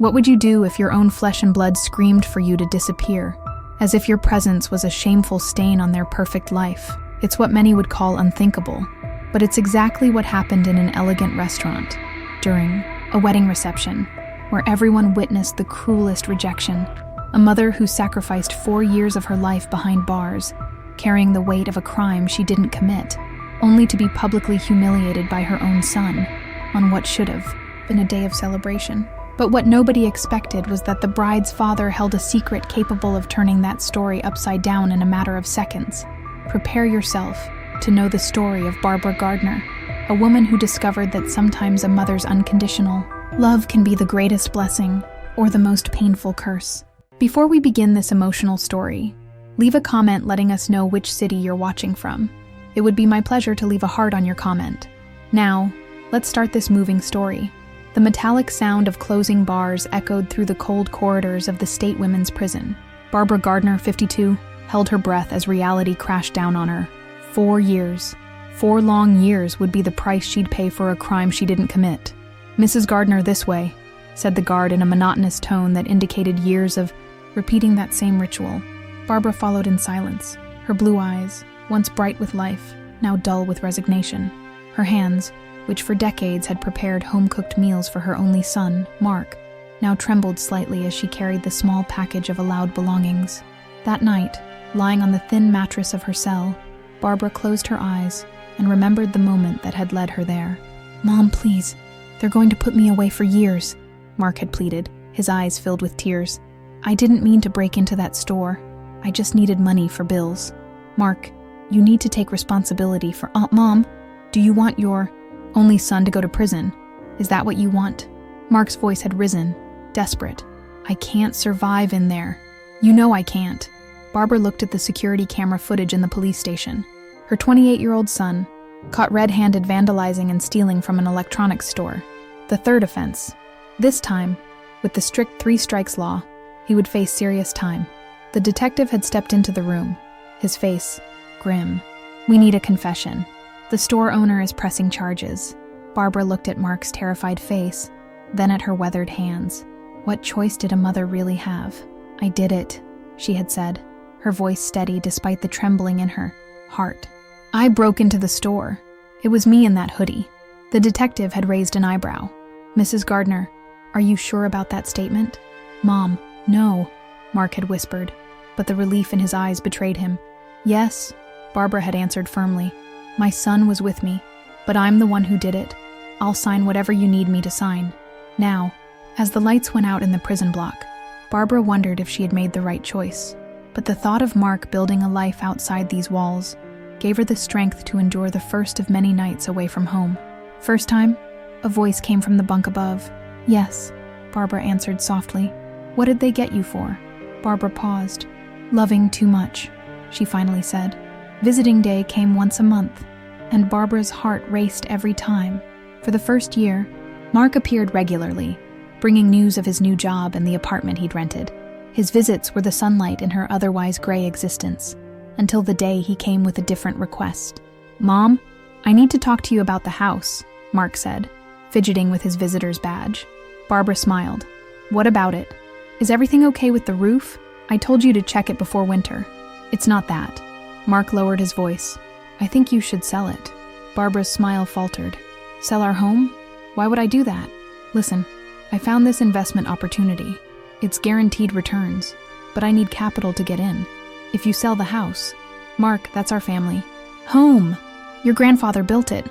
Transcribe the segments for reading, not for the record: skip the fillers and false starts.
What would you do if your own flesh and blood screamed for you to disappear, as if your presence was a shameful stain on their perfect life? It's what many would call unthinkable, but it's exactly what happened in an elegant restaurant during a wedding reception, where everyone witnessed the cruelest rejection. A mother who sacrificed 4 years of her life behind bars, carrying the weight of a crime she didn't commit, only to be publicly humiliated by her own son on what should have been a day of celebration. But what nobody expected was that the bride's father held a secret capable of turning that story upside down in a matter of seconds. Prepare yourself to know the story of Barbara Gardner, a woman who discovered that sometimes a mother's unconditional love can be the greatest blessing or the most painful curse. Before we begin this emotional story, leave a comment letting us know which city you're watching from. It would be my pleasure to leave a heart on your comment. Now, let's start this moving story. The metallic sound of closing bars echoed through the cold corridors of the state women's prison. Barbara Gardner, 52, held her breath as reality crashed down on her. 4 years. 4 long years would be the price she'd pay for a crime she didn't commit. "Mrs. Gardner, this way," said the guard in a monotonous tone that indicated years of repeating that same ritual. Barbara followed in silence, her blue eyes, once bright with life, now dull with resignation. Her hands, which for decades had prepared home-cooked meals for her only son, Mark, now trembled slightly as she carried the small package of allowed belongings. That night, lying on the thin mattress of her cell, Barbara closed her eyes and remembered the moment that had led her there. "Mom, please. They're going to put me away for years," Mark had pleaded, his eyes filled with tears. "I didn't mean to break into that store. I just needed money for bills. Mark, you need to take responsibility for— Mom, do you want your only son to go to prison? Is that what you want?" Mark's voice had risen, desperate. "I can't survive in there. You know I can't." Barbara looked at the security camera footage in the police station. Her 28-year-old son, caught red-handed vandalizing and stealing from an electronics store. The third offense. This time, with the strict 3 strikes law, he would face serious time. The detective had stepped into the room, his face grim. "We need a confession. The store owner is pressing charges." Barbara looked at Mark's terrified face, then at her weathered hands. What choice did a mother really have? "I did it," she had said, her voice steady despite the trembling in her heart. "I broke into the store. It was me in that hoodie." The detective had raised an eyebrow. "Mrs. Gardner, are you sure about that statement?" "Mom, no," Mark had whispered, but the relief in his eyes betrayed him. "Yes," Barbara had answered firmly. "My son was with me, but I'm the one who did it. I'll sign whatever you need me to sign." Now, as the lights went out in the prison block, Barbara wondered if she had made the right choice. But the thought of Mark building a life outside these walls gave her the strength to endure the first of many nights away from home. "First time?" a voice came from the bunk above. "Yes," Barbara answered softly. "What did they get you for?" Barbara paused. "Loving too much," she finally said. Visiting day came once a month, and Barbara's heart raced every time. For the first year, Mark appeared regularly, bringing news of his new job and the apartment he'd rented. His visits were the sunlight in her otherwise gray existence, until the day he came with a different request. "Mom, I need to talk to you about the house," Mark said, fidgeting with his visitor's badge. Barbara smiled. "What about it? Is everything okay with the roof? I told you to check it before winter." "It's not that." Mark lowered his voice. "I think you should sell it." Barbara's smile faltered. "Sell our home? Why would I do that?" "Listen, I found this investment opportunity. It's guaranteed returns, but I need capital to get in. If you sell the house— Mark, that's our family." "Home! Your grandfather built it.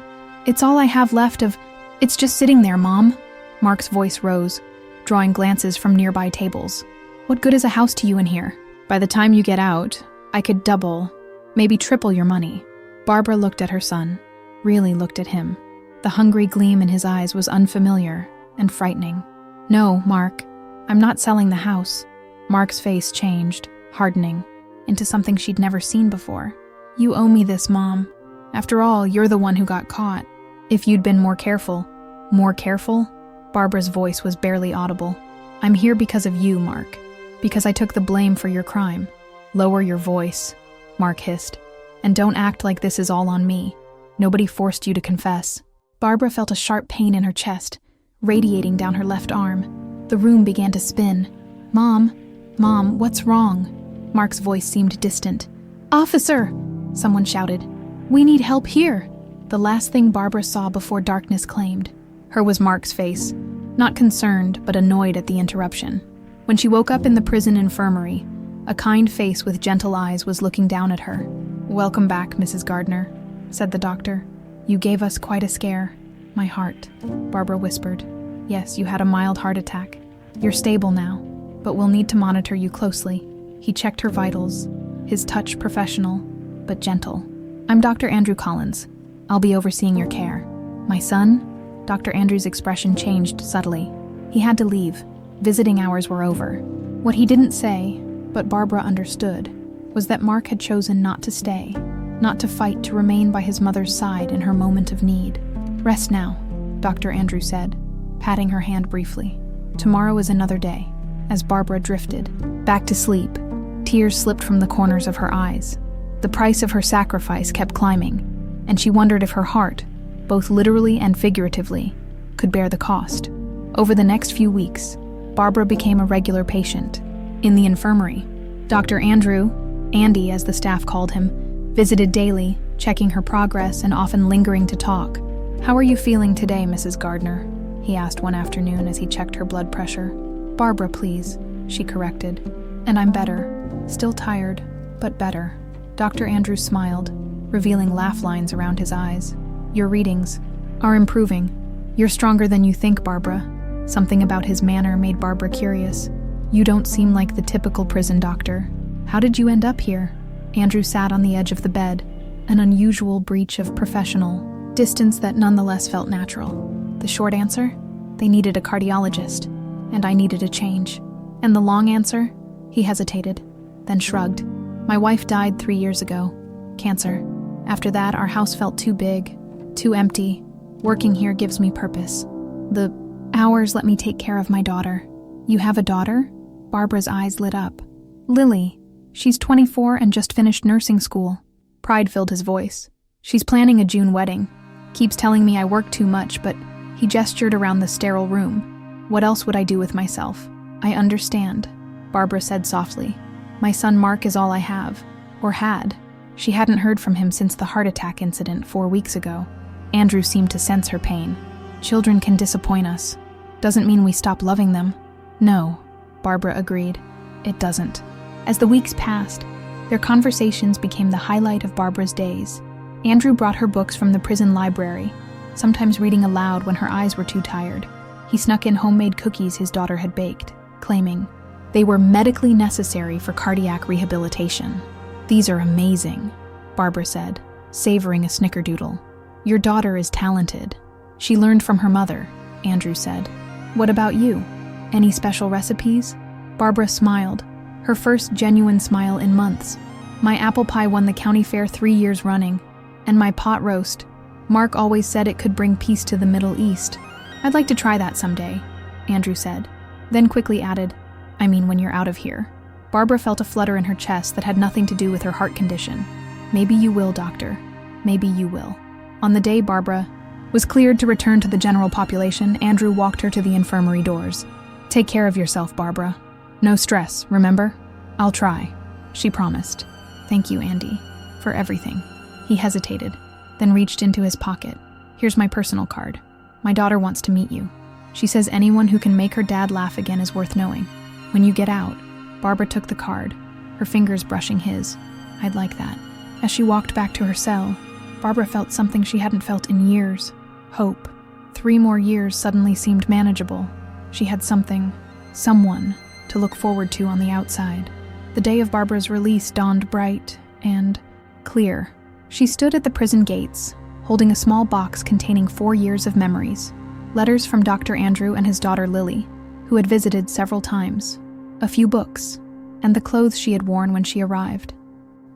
It's all I have left of— It's just sitting there, Mom." Mark's voice rose, drawing glances from nearby tables. "What good is a house to you in here? By the time you get out, I could double, maybe triple your money." Barbara looked at her son, really looked at him. The hungry gleam in his eyes was unfamiliar and frightening. "No, Mark, I'm not selling the house." Mark's face changed, hardening, into something she'd never seen before. "You owe me this, Mom. After all, you're the one who got caught. If you'd been more careful—" "More careful?" Barbara's voice was barely audible. "I'm here because of you, Mark. Because I took the blame for your crime." "Lower your voice," Mark hissed. "And don't act like this is all on me. Nobody forced you to confess." Barbara felt a sharp pain in her chest, radiating down her left arm. The room began to spin. Mom, what's wrong?" Mark's voice seemed distant. "Officer!" someone shouted. "We need help here." The last thing Barbara saw before darkness claimed her was Mark's face, not concerned but annoyed at the interruption. When she woke up in the prison infirmary, a kind face with gentle eyes was looking down at her. "Welcome back, Mrs. Gardner," said the doctor. "You gave us quite a scare." "My heart," Barbara whispered. "Yes, you had a mild heart attack. You're stable now, but we'll need to monitor you closely." He checked her vitals, his touch professional, but gentle. "I'm Dr. Andrew Collins. I'll be overseeing your care." "My son?" Dr. Andrew's expression changed subtly. He had to leave. Visiting hours were over. What he didn't say, but Barbara understood, was that Mark had chosen not to stay, not to fight to remain by his mother's side in her moment of need. "Rest now," Dr. Andrew said, patting her hand briefly. "Tomorrow is another day." As Barbara drifted back to sleep, tears slipped from the corners of her eyes. The price of her sacrifice kept climbing, and she wondered if her heart, both literally and figuratively, could bear the cost. Over the next few weeks, Barbara became a regular patient. In the infirmary, Dr. Andrew, Andy as the staff called him, visited daily, checking her progress and often lingering to talk. "How are you feeling today, Mrs. Gardner?" he asked one afternoon as he checked her blood pressure. "Barbara, please," she corrected. "And I'm better. Still tired, but better." Dr. Andrew smiled, revealing laugh lines around his eyes. "Your readings are improving. You're stronger than you think, Barbara." Something about his manner made Barbara curious. "You don't seem like the typical prison doctor. How did you end up here?" Andrew sat on the edge of the bed, an unusual breach of professional distance that nonetheless felt natural. The short answer? They needed a cardiologist, and I needed a change. And the long answer? He hesitated, then shrugged. "My wife died 3 years ago. Cancer. After that, our house felt too big, too empty. Working here gives me purpose. The hours let me take care of my daughter." "You have a daughter?" Barbara's eyes lit up. "Lily. She's 24 and just finished nursing school." Pride filled his voice. "She's planning a June wedding. Keeps telling me I work too much, but..." He gestured around the sterile room. "What else would I do with myself?" "I understand," Barbara said softly. "My son Mark is all I have, or had." She hadn't heard from him since the heart attack incident 4 weeks ago. Andrew seemed to sense her pain. "Children can disappoint us. Doesn't mean we stop loving them." "No," Barbara agreed. "It doesn't." As the weeks passed, their conversations became the highlight of Barbara's days. Andrew brought her books from the prison library, sometimes reading aloud when her eyes were too tired. He snuck in homemade cookies his daughter had baked, claiming they were medically necessary for cardiac rehabilitation. "These are amazing," Barbara said, savoring a snickerdoodle. "Your daughter is talented. She learned from her mother," Andrew said. "What about you? Any special recipes?" Barbara smiled, her first genuine smile in months. "My apple pie won the county fair 3 years running, and my pot roast. Mark always said it could bring peace to the Middle East. I'd like to try that someday," Andrew said, then quickly added, "I mean when you're out of here." Barbara felt a flutter in her chest that had nothing to do with her heart condition. "Maybe you will, doctor. Maybe you will." On the day Barbara was cleared to return to the general population, Andrew walked her to the infirmary doors. "Take care of yourself, Barbara. No stress, remember?" "I'll try," she promised. "Thank you, Andy, for everything." He hesitated, then reached into his pocket. "Here's my personal card. My daughter wants to meet you. She says anyone who can make her dad laugh again is worth knowing. When you get out..." Barbara took the card, her fingers brushing his. "I'd like that." As she walked back to her cell, Barbara felt something she hadn't felt in years. Hope. 3 more years suddenly seemed manageable. She had someone, to look forward to on the outside. The day of Barbara's release dawned bright and clear. She stood at the prison gates, holding a small box containing 4 years of memories. Letters from Dr. Andrew and his daughter Lily, who had visited several times. A few books, and the clothes she had worn when she arrived.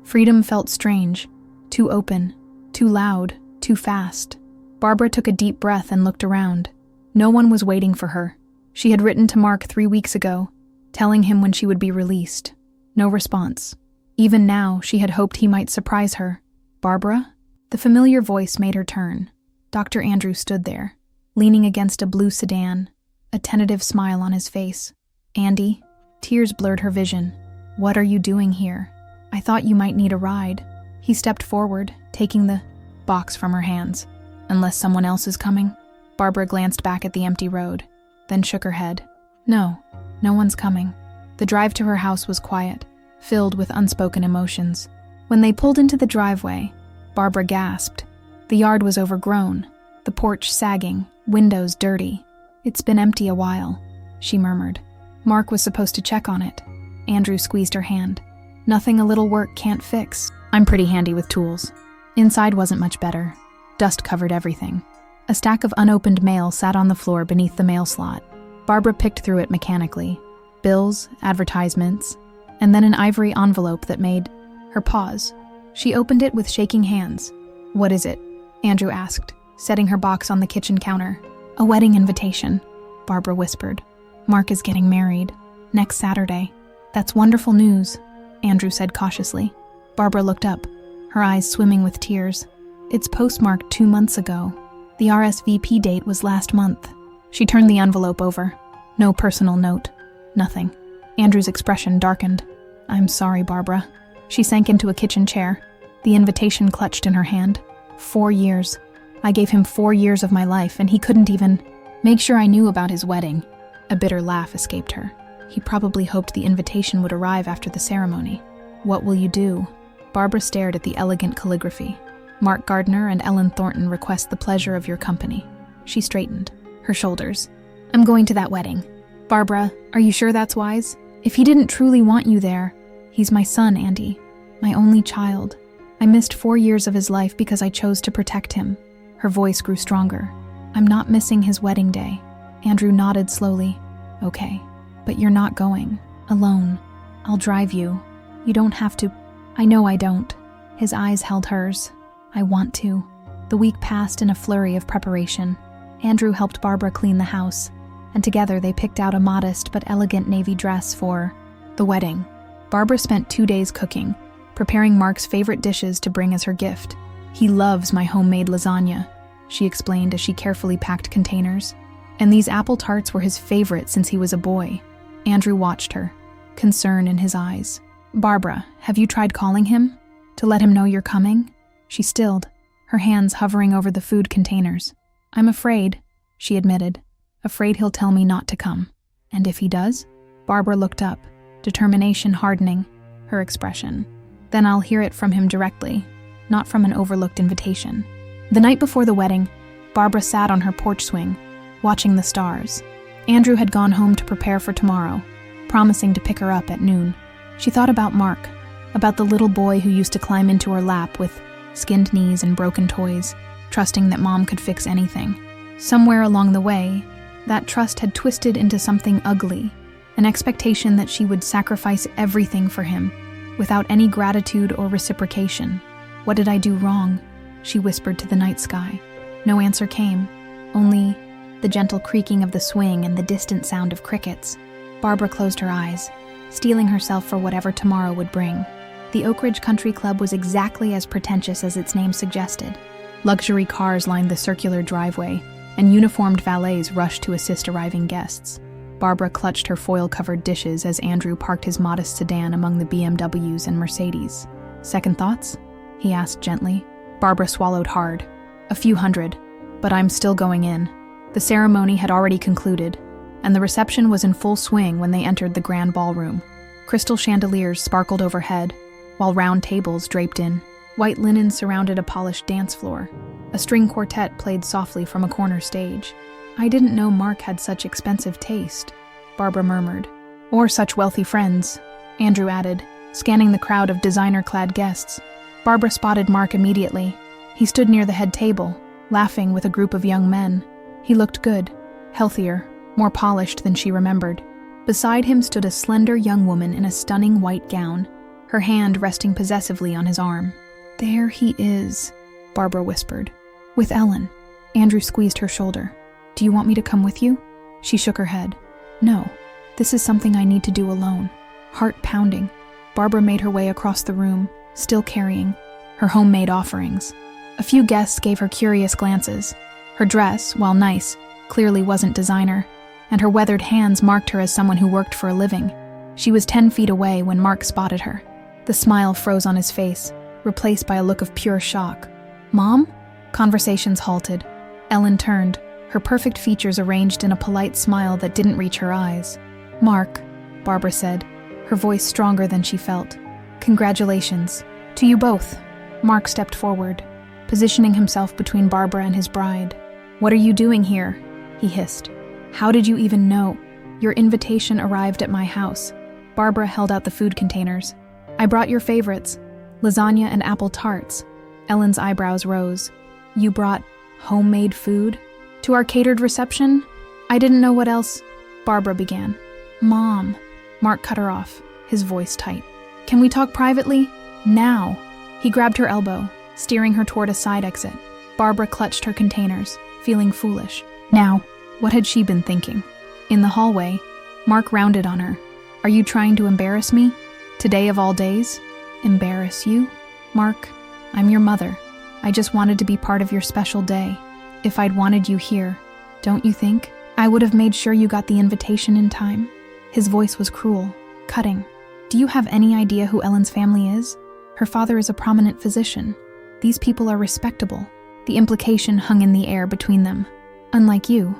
Freedom felt strange, too open, too loud, too fast. Barbara took a deep breath and looked around. No one was waiting for her. She had written to Mark 3 weeks ago, telling him when she would be released. No response. Even now, she had hoped he might surprise her. "Barbara?" The familiar voice made her turn. Dr. Andrew stood there, leaning against a blue sedan, a tentative smile on his face. "Andy?" Tears blurred her vision. "What are you doing here? I thought you might need a ride." He stepped forward, taking the box from her hands. "Unless someone else is coming?" Barbara glanced back at the empty road, then shook her head. No one's coming." The drive to her house was quiet, filled with unspoken emotions. When they pulled into the driveway, Barbara gasped. The yard was overgrown, the porch sagging, windows dirty. "It's been empty a while," she murmured. "Mark was supposed to check on it." Andrew squeezed her hand. "Nothing a little work can't fix. I'm pretty handy with tools." Inside wasn't much better. Dust covered everything. A stack of unopened mail sat on the floor beneath the mail slot. Barbara picked through it mechanically. Bills, advertisements, and then an ivory envelope that made her pause. She opened it with shaking hands. "What is it?" Andrew asked, setting her box on the kitchen counter. "A wedding invitation," Barbara whispered. "Mark is getting married. Next Saturday." "That's wonderful news," Andrew said cautiously. Barbara looked up, her eyes swimming with tears. "It's postmarked 2 months ago. The RSVP date was last month." She turned the envelope over. No personal note. Nothing. Andrew's expression darkened. "I'm sorry, Barbara." She sank into a kitchen chair, the invitation clutched in her hand. 4 years. I gave him 4 years of my life, and he couldn't even make sure I knew about his wedding. A bitter laugh escaped her. He probably hoped the invitation would arrive after the ceremony. "What will you do?" Barbara stared at the elegant calligraphy. "Mark Gardner and Ellen Thornton request the pleasure of your company." She straightened her shoulders. "I'm going to that wedding." "Barbara, are you sure that's wise? If he didn't truly want you there, he's my son, Andy. My only child. I missed 4 years of his life because I chose to protect him." Her voice grew stronger. "I'm not missing his wedding day." Andrew nodded slowly. "Okay, but you're not going. Alone. I'll drive you. You don't have to." "I know I don't." His eyes held hers. "I want to." The week passed in a flurry of preparation. Andrew helped Barbara clean the house, and together they picked out a modest but elegant navy dress for the wedding. Barbara spent 2 days cooking, preparing Mark's favorite dishes to bring as her gift. "He loves my homemade lasagna," she explained as she carefully packed containers. "And these apple tarts were his favorite since he was a boy." Andrew watched her, concern in his eyes. "Barbara, have you tried calling him? To let him know you're coming?" She stilled, her hands hovering over the food containers. "I'm afraid," she admitted. "Afraid he'll tell me not to come." "And if he does?" Barbara looked up, determination hardening her expression. "Then I'll hear it from him directly, not from an overlooked invitation." The night before the wedding, Barbara sat on her porch swing, watching the stars. Andrew had gone home to prepare for tomorrow, promising to pick her up at noon. She thought about Mark, about the little boy who used to climb into her lap with skinned knees and broken toys, trusting that Mom could fix anything. Somewhere along the way, that trust had twisted into something ugly, an expectation that she would sacrifice everything for him, without any gratitude or reciprocation. "What did I do wrong?" she whispered to the night sky. No answer came, only the gentle creaking of the swing and the distant sound of crickets. Barbara closed her eyes, steeling herself for whatever tomorrow would bring. The Oak Ridge Country Club was exactly as pretentious as its name suggested. Luxury cars lined the circular driveway, and uniformed valets rushed to assist arriving guests. Barbara clutched her foil-covered dishes as Andrew parked his modest sedan among the BMWs and Mercedes. "Second thoughts?" he asked gently. Barbara swallowed hard. "A few hundred, but I'm still going in." The ceremony had already concluded, and the reception was in full swing when they entered the grand ballroom. Crystal chandeliers sparkled overhead, while round tables draped in white linen surrounded a polished dance floor. A string quartet played softly from a corner stage. "I didn't know Mark had such expensive taste," Barbara murmured. "Or such wealthy friends," Andrew added, scanning the crowd of designer-clad guests. Barbara spotted Mark immediately. He stood near the head table, laughing with a group of young men. He looked good, healthier, more polished than she remembered. Beside him stood a slender young woman in a stunning white gown, her hand resting possessively on his arm. "There he is," Barbara whispered. "With Ellen." Andrew squeezed her shoulder. "Do you want me to come with you?" She shook her head. "No, this is something I need to do alone." Heart pounding, Barbara made her way across the room, still carrying her homemade offerings. A few guests gave her curious glances. Her dress, while nice, clearly wasn't designer. and her weathered hands marked her as someone who worked for a living. She was 10 feet away when Mark spotted her. The smile froze on his face, replaced by a look of pure shock. "Mom?" Conversations halted. Ellen turned, her perfect features arranged in a polite smile that didn't reach her eyes. "Mark," Barbara said, her voice stronger than she felt. "Congratulations. To you both." Mark stepped forward, positioning himself between Barbara and his bride. "What are you doing here?" he hissed. "How did you even know? Your invitation arrived at my house." Barbara held out the food containers. "I brought your favorites, lasagna and apple tarts." Ellen's eyebrows rose. "You brought homemade food? To our catered reception? I didn't know what else." Barbara began. "Mom." Mark cut her off, his voice tight. "Can we talk privately? Now." He grabbed her elbow, steering her toward a side exit. Barbara clutched her containers, feeling foolish. Now, what had she been thinking? In the hallway, Mark rounded on her. "Are you trying to embarrass me? Today of all days?" "Embarrass you?" "Mark, I'm your mother. I just wanted to be part of your special day. If I'd wanted you here, don't you think I would have made sure you got the invitation in time?" His voice was cruel, cutting. "Do you have any idea who Ellen's family is? Her father is a prominent physician. These people are respectable." The implication hung in the air between them. "Unlike you,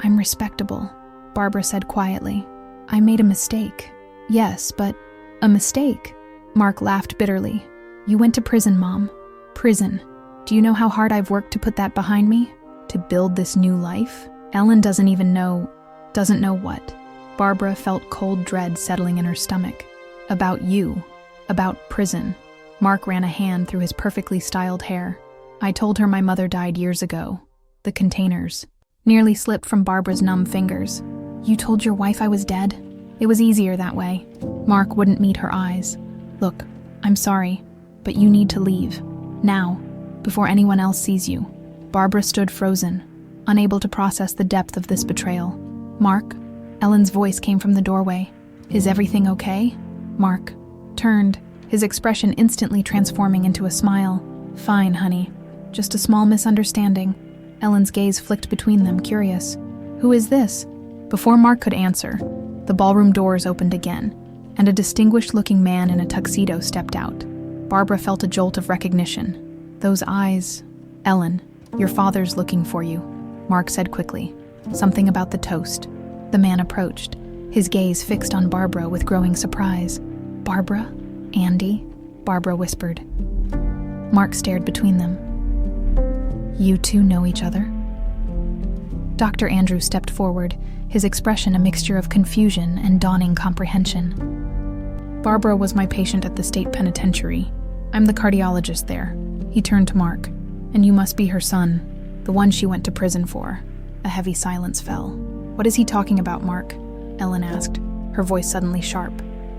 I'm respectable," Barbara said quietly. "I made a mistake." "Yes, but a mistake?" Mark laughed bitterly. "You went to prison, Mom. Prison. Do you know how hard I've worked to put that behind me? To build this new life? Ellen doesn't even know." "Doesn't know what?" Barbara felt cold dread settling in her stomach. "About you. About prison." Mark ran a hand through his perfectly styled hair. "I told her my mother died years ago." The containers nearly slipped from Barbara's numb fingers. "You told your wife I was dead? It was easier that way." Mark wouldn't meet her eyes. "Look, I'm sorry, but you need to leave. Now, before anyone else sees you." Barbara stood frozen, unable to process the depth of this betrayal. "Mark?" Ellen's voice came from the doorway. "Is everything okay?" Mark turned, his expression instantly transforming into a smile. "Fine, honey. Just a small misunderstanding." Ellen's gaze flicked between them, curious. "Who is this?" Before Mark could answer, the ballroom doors opened again, and a distinguished-looking man in a tuxedo stepped out. Barbara felt a jolt of recognition. Those eyes. "Ellen, your father's looking for you," Mark said quickly. "Something about the toast." The man approached, his gaze fixed on Barbara with growing surprise. "Barbara? Andy?" Barbara whispered. Mark stared between them. "You two know each other?" Dr. Andrew stepped forward, his expression a mixture of confusion and dawning comprehension. "Barbara was my patient at the state penitentiary. I'm the cardiologist there." He turned to Mark. "And you must be her son, the one she went to prison for." A heavy silence fell. "What is he talking about, Mark?" Ellen asked, her voice suddenly sharp.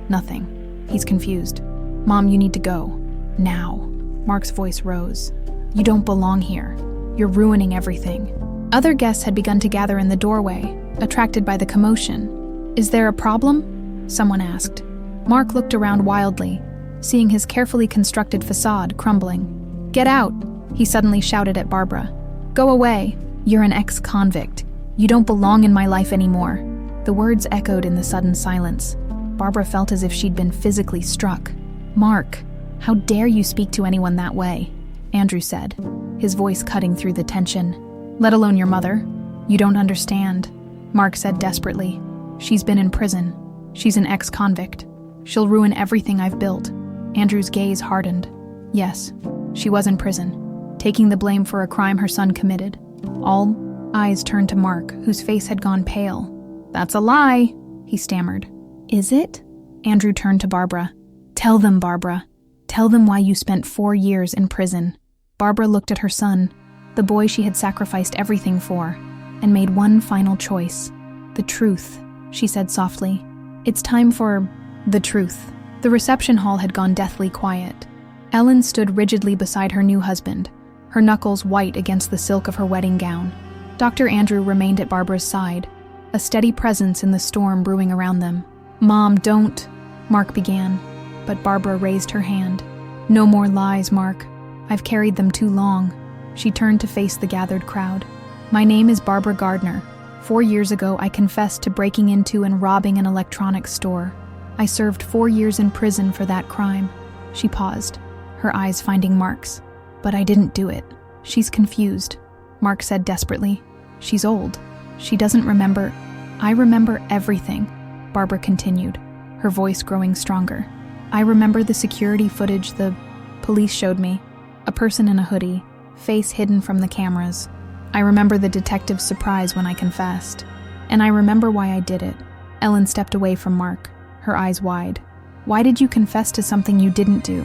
"Nothing. He's confused." "Mom, you need to go. Now." Mark's voice rose. "You don't belong here. You're ruining everything." Other guests had begun to gather in the doorway, attracted by the commotion. "Is there a problem?" someone asked. Mark looked around wildly, seeing his carefully constructed facade crumbling. "Get out!" he suddenly shouted at Barbara. "Go away! You're an ex-convict. You don't belong in my life anymore." The words echoed in the sudden silence. Barbara felt as if she'd been physically struck. "Mark, how dare you speak to anyone that way?" Andrew said, his voice cutting through the tension. "Let alone your mother. You don't understand," Mark said desperately. "She's been in prison. She's an ex-convict. She'll ruin everything I've built." Andrew's gaze hardened. "Yes, she was in prison, taking the blame for a crime her son committed." All eyes turned to Mark, whose face had gone pale. "That's a lie," he stammered. "Is it?" Andrew turned to Barbara. "Tell them, Barbara. Tell them why you spent 4 years in prison." Barbara looked at her son, the boy she had sacrificed everything for, and made one final choice. "The truth," she said softly. "It's time for the truth." The reception hall had gone deathly quiet. Ellen stood rigidly beside her new husband, her knuckles white against the silk of her wedding gown. Dr. Andrew remained at Barbara's side, a steady presence in the storm brewing around them. "Mom, don't," Mark began, but Barbara raised her hand. "No more lies, Mark. I've carried them too long." She turned to face the gathered crowd. "My name is Barbara Gardner, 4 years ago, I confessed to breaking into and robbing an electronics store. I served 4 years in prison for that crime." She paused, her eyes finding Mark's. "But I didn't do it." "She's confused," Mark said desperately. "She's old. She doesn't remember." "I remember everything," Barbara continued, her voice growing stronger. "I remember the security footage the police showed me. A person in a hoodie, face hidden from the cameras. I remember the detective's surprise when I confessed. And I remember why I did it." Ellen stepped away from Mark, her eyes wide. "Why did you confess to something you didn't do?"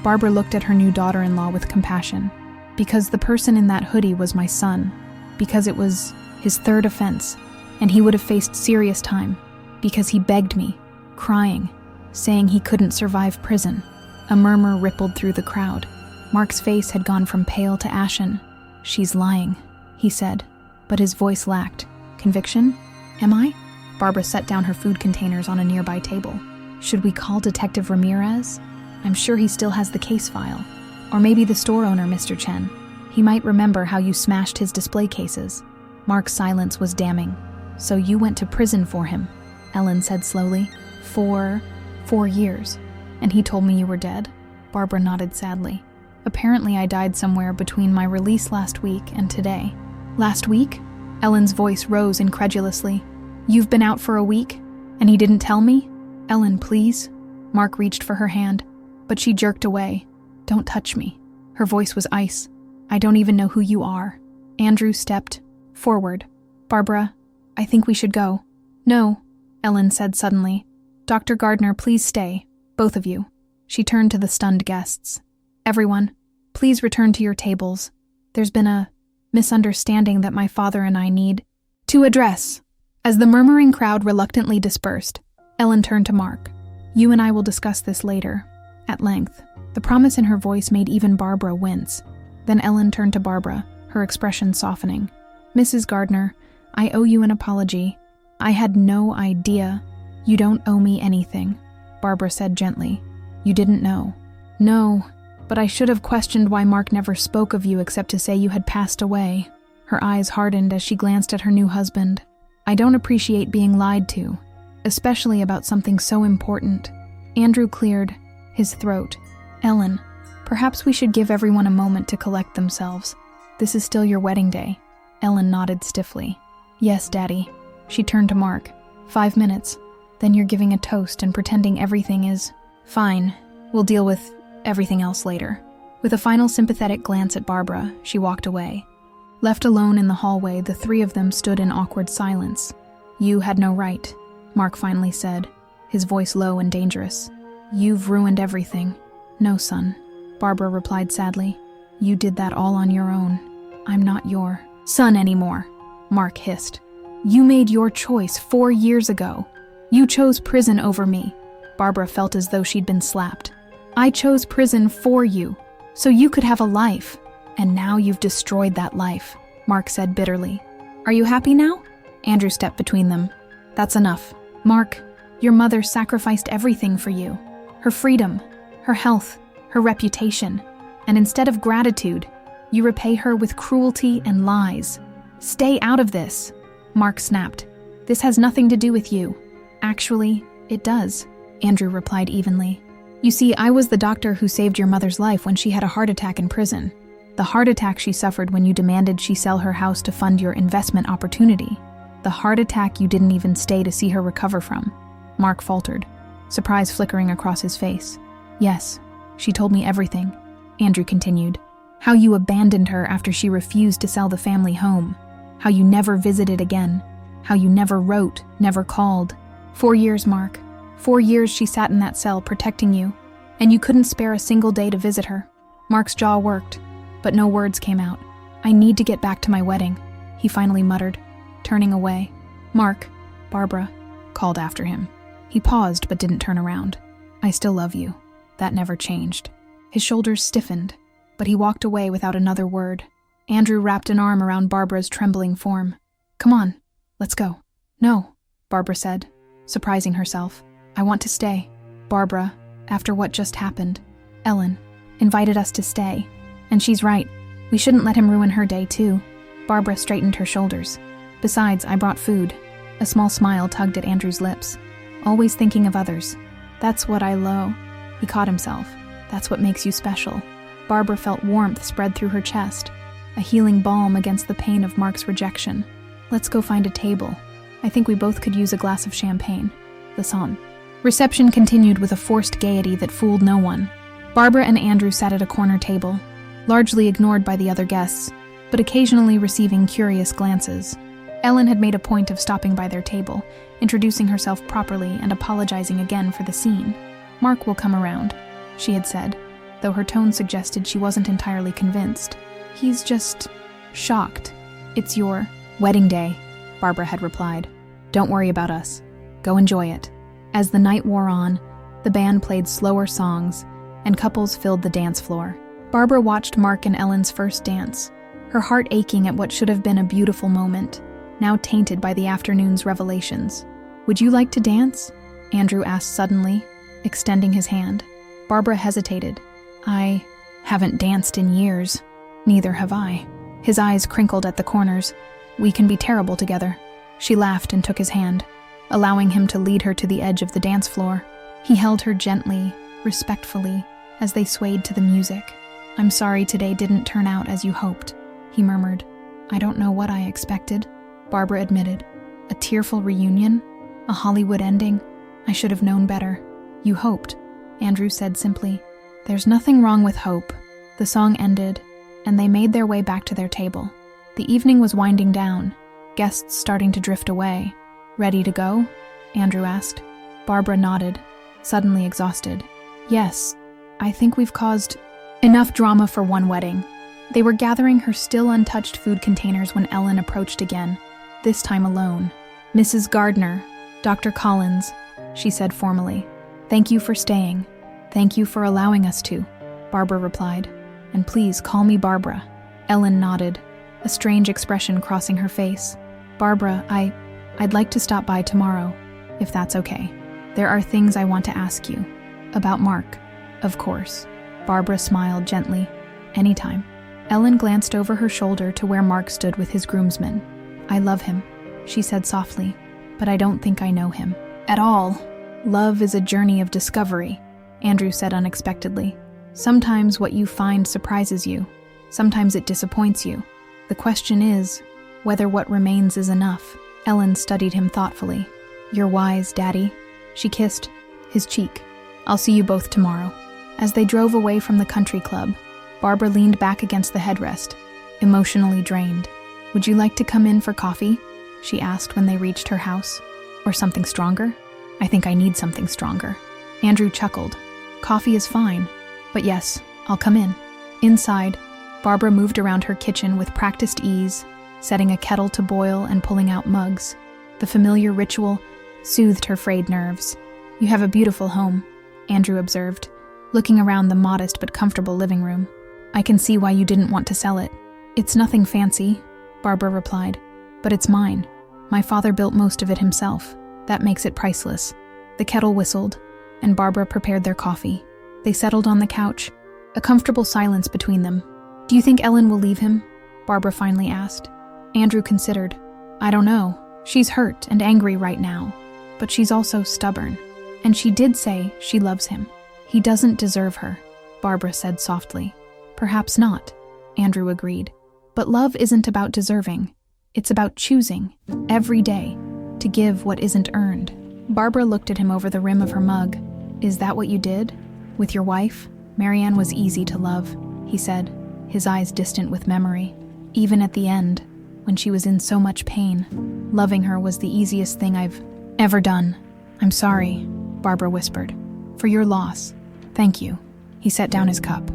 Barbara looked at her new daughter-in-law with compassion. "Because the person in that hoodie was my son. Because it was his third offense, and he would have faced serious time. Because he begged me, crying, saying he couldn't survive prison." A murmur rippled through the crowd. Mark's face had gone from pale to ashen. "She's lying," he said, but his voice lacked conviction. "Am I?" Barbara set down her food containers on a nearby table. "Should we call Detective Ramirez? I'm sure he still has the case file. Or maybe the store owner, Mr. Chen. He might remember how you smashed his display cases." Mark's silence was damning. "So you went to prison for him," Ellen said slowly. For 4 years. And he told me you were dead?" Barbara nodded sadly. "Apparently I died somewhere between my release last week and today." "Last week?" Ellen's voice rose incredulously. "You've been out for a week? And he didn't tell me?" "Ellen, please." Mark reached for her hand, but she jerked away. "Don't touch me." Her voice was ice. "I don't even know who you are." Andrew stepped forward. "Barbara, I think we should go." "No," Ellen said suddenly. "Dr. Gardner, please stay. Both of you." She turned to the stunned guests. "Everyone, please return to your tables. There's been a misunderstanding that my father and I need to address." As the murmuring crowd reluctantly dispersed, Ellen turned to Mark. "You and I will discuss this later, at length." The promise in her voice made even Barbara wince. Then Ellen turned to Barbara, her expression softening. "Mrs. Gardner, I owe you an apology. I had no idea." "You don't owe me anything," Barbara said gently. "You didn't know." "No, but I should have questioned why Mark never spoke of you except to say you had passed away." Her eyes hardened as she glanced at her new husband. "I don't appreciate being lied to, especially about something so important." Andrew cleared his throat. "Ellen, perhaps we should give everyone a moment to collect themselves. This is still your wedding day." Ellen nodded stiffly. "Yes, Daddy." She turned to Mark. 5 minutes. Then you're giving a toast and pretending everything is fine. We'll deal with everything else later." With a final sympathetic glance at Barbara, she walked away. Left alone in the hallway, the three of them stood in awkward silence. "You had no right," Mark finally said, his voice low and dangerous. "You've ruined everything." "No, son," Barbara replied sadly. "You did that all on your own. I'm not your son anymore," Mark hissed. "You made your choice 4 years ago. You chose prison over me." Barbara felt as though she'd been slapped. "I chose prison for you, so you could have a life. And now you've destroyed that life," Mark said bitterly. "Are you happy now?" Andrew stepped between them. "That's enough. Mark, your mother sacrificed everything for you. Her freedom, her health, her reputation. And instead of gratitude, you repay her with cruelty and lies. Stay out of this," Mark snapped. "This has nothing to do with you." "Actually, it does," Andrew replied evenly. "You see, I was the doctor who saved your mother's life when she had a heart attack in prison. The heart attack she suffered when you demanded she sell her house to fund your investment opportunity. The heart attack you didn't even stay to see her recover from." Mark faltered, surprise flickering across his face. "Yes, she told me everything," Andrew continued. "How you abandoned her after she refused to sell the family home. How you never visited again. How you never wrote, never called. 4 years, Mark. 4 years she sat in that cell protecting you, and you couldn't spare a single day to visit her." Mark's jaw worked, but no words came out. "I need to get back to my wedding," he finally muttered, turning away. "Mark," Barbara called after him. He paused but didn't turn around. "I still love you. That never changed." His shoulders stiffened, but he walked away without another word. Andrew wrapped an arm around Barbara's trembling form. "Come on, let's go." "No," Barbara said, surprising herself. "I want to stay." Barbara, after what just happened, Ellen, invited us to stay. And she's right. We shouldn't let him ruin her day, too. Barbara straightened her shoulders. Besides, I brought food. A small smile tugged at Andrew's lips. Always thinking of others. That's what I low. He caught himself. That's what makes you special. Barbara felt warmth spread through her chest, a healing balm against the pain of Mark's rejection. Let's go find a table. I think we both could use a glass of champagne. The son. Reception continued with a forced gaiety that fooled no one. Barbara and Andrew sat at a corner table, largely ignored by the other guests, but occasionally receiving curious glances. Ellen had made a point of stopping by their table, introducing herself properly and apologizing again for the scene. Mark will come around, she had said, though her tone suggested she wasn't entirely convinced. He's just shocked. It's your wedding day, Barbara had replied. Don't worry about us. Go enjoy it. As the night wore on, the band played slower songs, and couples filled the dance floor. Barbara watched Mark and Ellen's first dance, her heart aching at what should have been a beautiful moment, now tainted by the afternoon's revelations. Would you like to dance? Andrew asked suddenly, extending his hand. Barbara hesitated. I haven't danced in years. Neither have I. His eyes crinkled at the corners. We can be terrible together. She laughed and took his hand, allowing him to lead her to the edge of the dance floor. He held her gently, respectfully, as they swayed to the music. I'm sorry today didn't turn out as you hoped, he murmured. I don't know what I expected, Barbara admitted. A tearful reunion? A Hollywood ending? I should have known better. You hoped, Andrew said simply. There's nothing wrong with hope. The song ended, and they made their way back to their table. The evening was winding down, guests starting to drift away. Ready to go? Andrew asked. Barbara nodded, suddenly exhausted. Yes, I think we've caused enough drama for one wedding. They were gathering her still untouched food containers when Ellen approached again, this time alone. Mrs. Gardner, Dr. Collins, she said formally. Thank you for staying. Thank you for allowing us to, Barbara replied. And please call me Barbara. Ellen nodded, a strange expression crossing her face. Barbara, I'd like to stop by tomorrow, if that's okay. There are things I want to ask you. About Mark, of course. Barbara smiled gently. Anytime. Ellen glanced over her shoulder to where Mark stood with his groomsmen. I love him, she said softly, but I don't think I know him. At all. Love is a journey of discovery, Andrew said unexpectedly. Sometimes what you find surprises you. Sometimes it disappoints you. The question is whether what remains is enough. Ellen studied him thoughtfully. You're wise, Daddy. She kissed his cheek. I'll see you both tomorrow. As they drove away from the country club, Barbara leaned back against the headrest, emotionally drained. Would you like to come in for coffee? She asked when they reached her house. Or something stronger? I think I need something stronger. Andrew chuckled. Coffee is fine. But yes, I'll come in. Inside, Barbara moved around her kitchen with practiced ease, setting a kettle to boil and pulling out mugs. The familiar ritual soothed her frayed nerves. You have a beautiful home, Andrew observed, looking around the modest but comfortable living room. I can see why you didn't want to sell it. It's nothing fancy, Barbara replied, but it's mine. My father built most of it himself. That makes it priceless. The kettle whistled, and Barbara prepared their coffee. They settled on the couch, a comfortable silence between them. Do you think Ellen will leave him? Barbara finally asked. Andrew considered. I don't know. She's hurt and angry right now, but she's also stubborn. And she did say she loves him. He doesn't deserve her, Barbara said softly. Perhaps not, Andrew agreed. But love isn't about deserving. It's about choosing, every day, to give what isn't earned. Barbara looked at him over the rim of her mug. Is that what you did? With your wife? Marianne was easy to love, he said, his eyes distant with memory. Even at the end, when she was in so much pain, loving her was the easiest thing I've ever done. I'm sorry, Barbara whispered. For your loss. Thank you. He set down his cup.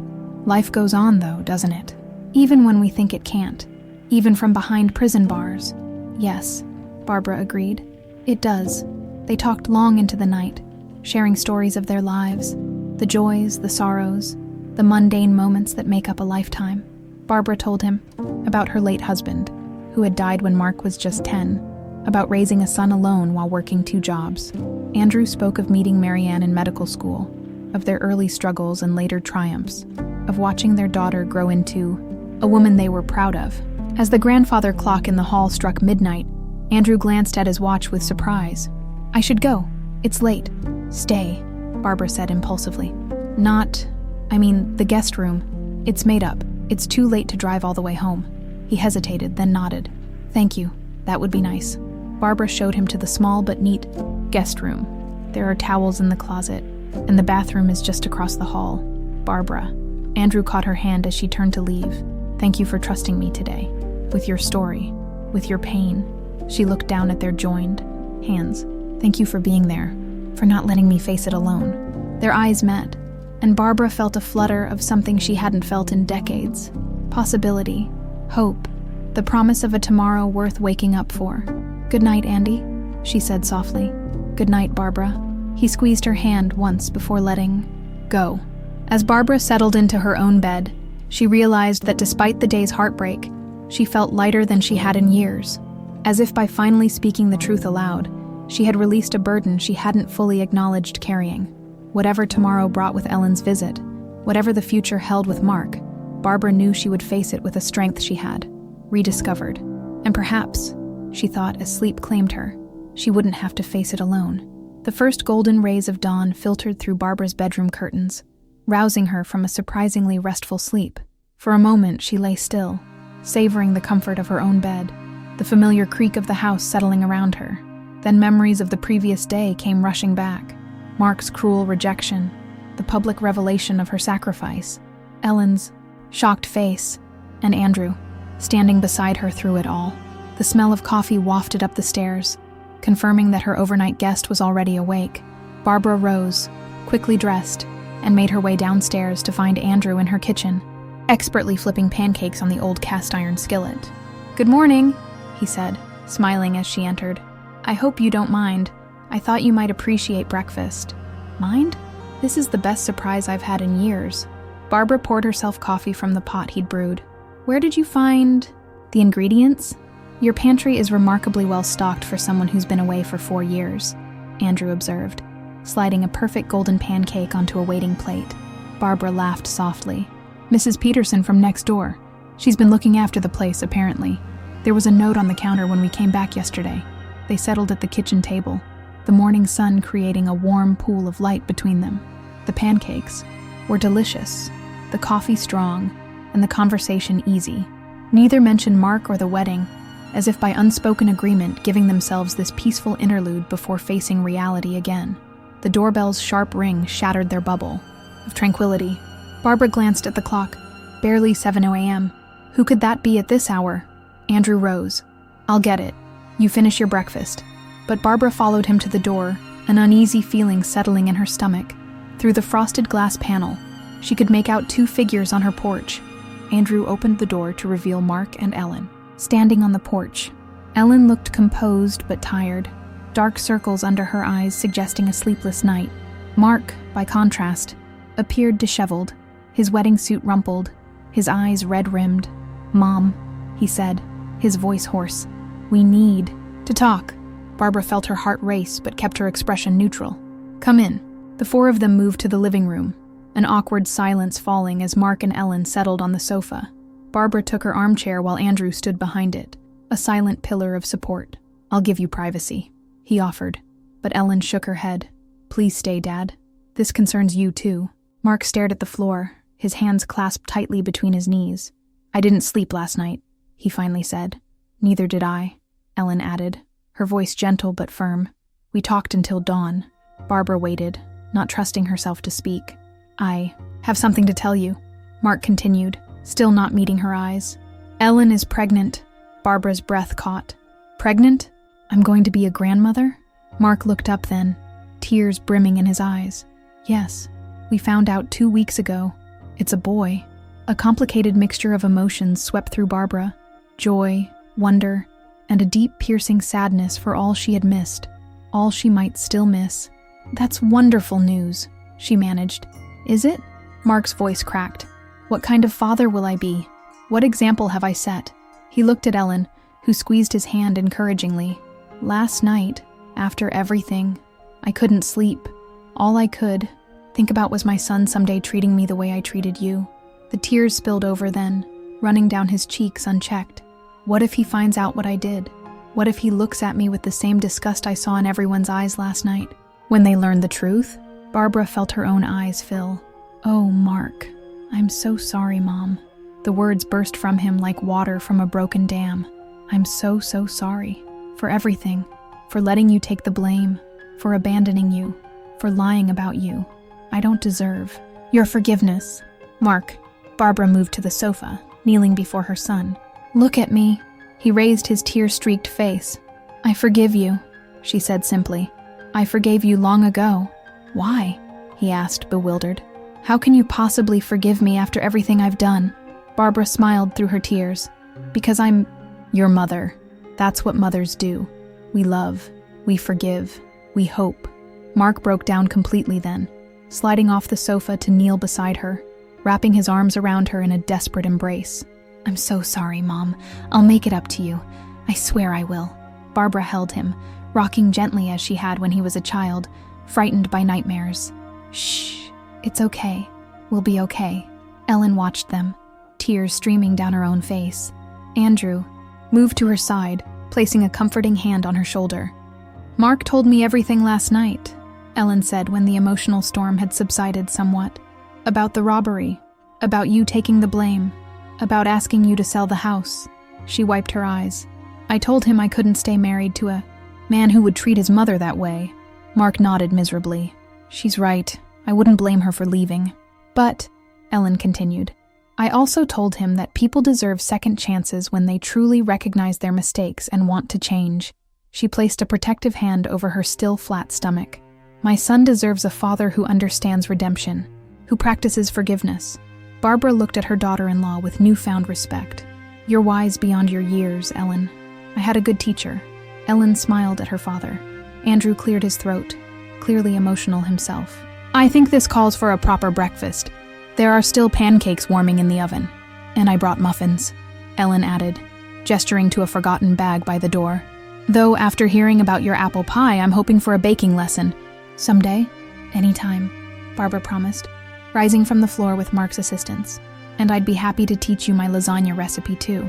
Life goes on, though, doesn't it? Even when we think it can't. Even from behind prison bars. Yes, Barbara agreed. It does. They talked long into the night, sharing stories of their lives, the joys, the sorrows, the mundane moments that make up a lifetime. Barbara told him about her late husband, who had died when Mark was just 10, about raising a son alone while working 2 jobs. Andrew spoke of meeting Marianne in medical school, of their early struggles and later triumphs, of watching their daughter grow into a woman they were proud of. As the grandfather clock in the hall struck midnight, Andrew glanced at his watch with surprise. "I should go. It's late." "Stay," Barbara said impulsively. The guest room. It's made up. It's too late to drive all the way home." He hesitated, then nodded. "Thank you. That would be nice." Barbara showed him to the small but neat guest room. There are towels in the closet, and the bathroom is just across the hall. "Barbara." Andrew caught her hand as she turned to leave. "Thank you for trusting me today. With your story. With your pain." She looked down at their joined hands. "Thank you for being there. For not letting me face it alone." Their eyes met, and Barbara felt a flutter of something she hadn't felt in decades. Possibility. Hope. The promise of a tomorrow worth waking up for. "Good night, Andy," she said softly. "Good night, Barbara." He squeezed her hand once before letting go. As Barbara settled into her own bed, she realized that despite the day's heartbreak, she felt lighter than she had in years. As if by finally speaking the truth aloud, she had released a burden she hadn't fully acknowledged carrying. Whatever tomorrow brought with Ellen's visit, whatever the future held with Mark, Barbara knew she would face it with a strength she had rediscovered. And perhaps, she thought as sleep claimed her, she wouldn't have to face it alone. The first golden rays of dawn filtered through Barbara's bedroom curtains, rousing her from a surprisingly restful sleep. For a moment, she lay still, savoring the comfort of her own bed, the familiar creak of the house settling around her. Then memories of the previous day came rushing back. Mark's cruel rejection, the public revelation of her sacrifice, Ellen's shocked face, and Andrew, standing beside her through it all. The smell of coffee wafted up the stairs, confirming that her overnight guest was already awake. Barbara rose, quickly dressed, and made her way downstairs to find Andrew in her kitchen, expertly flipping pancakes on the old cast-iron skillet. "Good morning," he said, smiling as she entered. "I hope you don't mind. I thought you might appreciate breakfast." "Mind? This is the best surprise I've had in years." Barbara poured herself coffee from the pot he'd brewed. "Where did you find the ingredients?" "Your pantry is remarkably well stocked for someone who's been away for 4 years," Andrew observed, sliding a perfect golden pancake onto a waiting plate. Barbara laughed softly. "Mrs. Peterson from next door. She's been looking after the place, apparently. There was a note on the counter when we came back yesterday." They settled at the kitchen table, the morning sun creating a warm pool of light between them. The pancakes were delicious, the coffee strong, and the conversation easy. Neither mentioned Mark or the wedding, as if by unspoken agreement giving themselves this peaceful interlude before facing reality again. The doorbell's sharp ring shattered their bubble of tranquility. Barbara glanced at the clock. Barely 7 a.m. Who could that be at this hour? Andrew rose. "I'll get it. You finish your breakfast." But Barbara followed him to the door, an uneasy feeling settling in her stomach. Through the frosted glass panel, she could make out 2 figures on her porch. Andrew opened the door to reveal Mark and Ellen, standing on the porch. Ellen looked composed but tired, dark circles under her eyes suggesting a sleepless night. Mark, by contrast, appeared disheveled, his wedding suit rumpled, his eyes red-rimmed. "Mom," he said, his voice hoarse. "We need to talk." Barbara felt her heart race but kept her expression neutral. "Come in." The 4 of them moved to the living room, an awkward silence falling as Mark and Ellen settled on the sofa. Barbara took her armchair while Andrew stood behind it, a silent pillar of support. "I'll give you privacy," he offered, but Ellen shook her head. "Please stay, Dad. This concerns you too." Mark stared at the floor, his hands clasped tightly between his knees. "I didn't sleep last night," he finally said. "Neither did I," Ellen added, her voice gentle but firm. "We talked until dawn." Barbara waited, not trusting herself to speak. "I have something to tell you," Mark continued, still not meeting her eyes. "Ellen is pregnant." Barbara's breath caught. "Pregnant? I'm going to be a grandmother?" Mark looked up then, tears brimming in his eyes. "Yes, we found out 2 weeks ago. It's a boy." A complicated mixture of emotions swept through Barbara. Joy, wonder, and a deep piercing sadness for all she had missed, all she might still miss. "That's wonderful news," she managed. "Is it?" Mark's voice cracked. "What kind of father will I be? What example have I set?" He looked at Ellen, who squeezed his hand encouragingly. "Last night, after everything, I couldn't sleep. All I could think about was my son someday treating me the way I treated you." The tears spilled over then, running down his cheeks unchecked. "What if he finds out what I did? What if he looks at me with the same disgust I saw in everyone's eyes last night? When they learned the truth, Barbara felt her own eyes fill. "Oh, Mark, I'm so sorry, Mom." The words burst from him like water from a broken dam. "I'm so sorry. For everything. For letting you take the blame. For abandoning you. For lying about you. I don't deserve your forgiveness." "Mark." Barbara moved to the sofa, kneeling before her son. "Look at me." He raised his tear-streaked face. "I forgive you," she said simply. "I forgave you long ago." "Why?" he asked, bewildered. "How can you possibly forgive me after everything I've done?" Barbara smiled through her tears. "Because I'm your mother. That's what mothers do. We love, we forgive, we hope." Mark broke down completely then, sliding off the sofa to kneel beside her, wrapping his arms around her in a desperate embrace. "I'm so sorry, Mom. I'll make it up to you. I swear I will." Barbara held him, rocking gently as she had when he was a child, frightened by nightmares. "Shh, it's okay. We'll be okay." Ellen watched them, tears streaming down her own face. Andrew moved to her side, placing a comforting hand on her shoulder. "Mark told me everything last night," Ellen said when the emotional storm had subsided somewhat. "About the robbery, about you taking the blame, about asking you to sell the house." She wiped her eyes. "I told him I couldn't stay married to a man who would treat his mother that way." Mark nodded miserably. "She's right. I wouldn't blame her for leaving." "But," Ellen continued, "I also told him that people deserve second chances when they truly recognize their mistakes and want to change." She placed a protective hand over her still flat stomach. "My son deserves a father who understands redemption, who practices forgiveness." Barbara looked at her daughter-in-law with newfound respect. "You're wise beyond your years, Ellen. I had a good teacher." Ellen smiled at her father. Andrew cleared his throat, clearly emotional himself. "I think this calls for a proper breakfast. There are still pancakes warming in the oven. And I brought muffins," Ellen added, gesturing to a forgotten bag by the door. "Though after hearing about your apple pie, I'm hoping for a baking lesson." "Someday, anytime," Barbara promised, rising from the floor with Mark's assistance. "And I'd be happy to teach you my lasagna recipe too.